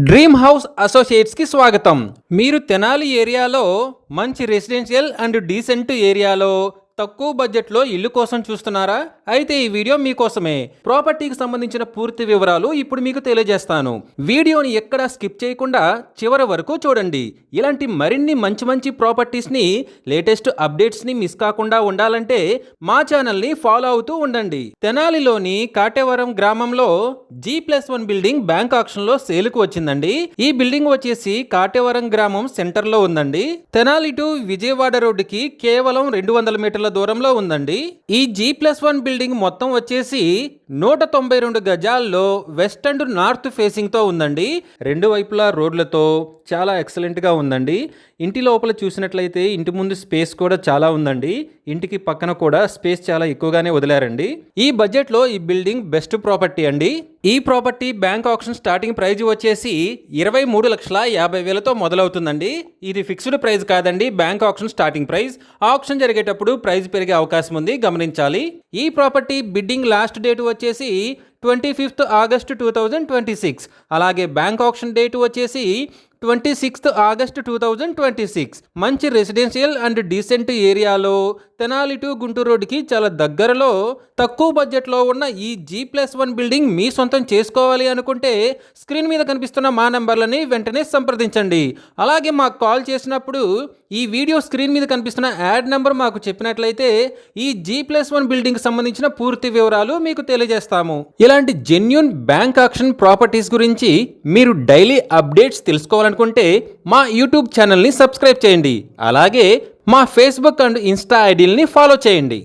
Dream house associates కి స్వాగతం. మీరు తెనాలి ఏరియాలో మంచి రెసిడెన్షియల్ అండ్ డీసెంట్ ఏరియాలో తక్కువ బడ్జెట్లో ఇల్లు కోసం చూస్తున్నారా? అయితే ఈ వీడియో మీకోసమే. ప్రాపర్టీకి సంబంధించిన పూర్తి వివరాలు ఇప్పుడు మీకు తెలియజేస్తాను. వీడియోని ఎక్కడా స్కిప్ చేయకుండా చివరి వరకు చూడండి. ఇలాంటి మరిన్ని మంచి ప్రాపర్టీస్ని, లేటెస్ట్ అప్డేట్స్ని మిస్ కాకుండా ఉండాలంటే మా ఛానల్ని ఫాలో అవుతూ ఉండండి. తెనాలిలోని కాటేవరం గ్రామంలో G+1 బిల్డింగ్ బ్యాంక్ ఆక్షన్లో సేలుకు వచ్చిందండి. ఈ బిల్డింగ్ వచ్చేసి కాటేవరం గ్రామం సెంటర్లో ఉందండి. తెనాలి టు విజయవాడ రోడ్డుకి కేవలం 200 మీటర్ల దూరంలో ఉందండి. ఈ G+1 బిల్డింగ్ మొత్తం వచ్చేసి 192 గజాల్లో వెస్ట్ అండ్ నార్త్ ఫేసింగ్ తో ఉందండి. రెండు వైపులా రోడ్లతో చాలా ఎక్సలెంట్ గా ఉందండి. ఇంటి లోపల చూసినట్లయితే ఇంటి ముందు స్పేస్ కూడా చాలా ఉందండి. ఇంటికి పక్కన కూడా స్పేస్ చాలా ఎక్కువగానే వదిలారండి. ఈ బడ్జెట్ లో ఈ బిల్డింగ్ బెస్ట్ ప్రాపర్టీ అండి. ఈ property bank auction starting prize వచ్చేసి 23,50,000తో మొదలవుతుందండి. ఇది ఫిక్స్డ్ ప్రైస్ కాదండి, bank auction starting price. Auction జరిగేటప్పుడు ప్రైస్ పెరిగే అవకాశం ఉంది, గమనించాలి. ఈ ప్రాపర్టీ బిడ్డింగ్ లాస్ట్ డేట్ వచ్చేసి 25th August 2026. అలాగే బ్యాంక్ ఆక్షన్ డేట్ వచ్చేసి 26th August 2026. మంచి రెసిడెన్షియల్ అండ్ డీసెంట్ ఏరియాలో తెనాలి టు గుంటూరు రోడ్డుకి చాలా దగ్గరలో తక్కువ బడ్జెట్లో ఉన్న ఈ G+1 బిల్డింగ్ మీ సొంతం చేసుకోవాలి అనుకుంటే స్క్రీన్ మీద కనిపిస్తున్న మా నెంబర్లని వెంటనే సంప్రదించండి. అలాగే మాకు కాల్ చేసినప్పుడు ఈ వీడియో స్క్రీన్ మీద కనిపిస్తున్న యాడ్ నెంబర్ మాకు చెప్పినట్లయితే ఈ G+1 బిల్డింగ్ సంబంధించిన పూర్తి వివరాలు మీకు తెలియజేస్తాము. ఇలాంటి జెన్యూన్ బ్యాంక్ ఆక్షన్ ప్రాపర్టీస్ గురించి మీరు డైలీ అప్డేట్స్ తెలుసుకోవాలనుకుంటే మా యూట్యూబ్ ఛానల్ని సబ్స్క్రైబ్ చేయండి. అలాగే మా ఫేస్బుక్ అండ్ ఇన్స్టా ఐడీలని ఫాలో చేయండి.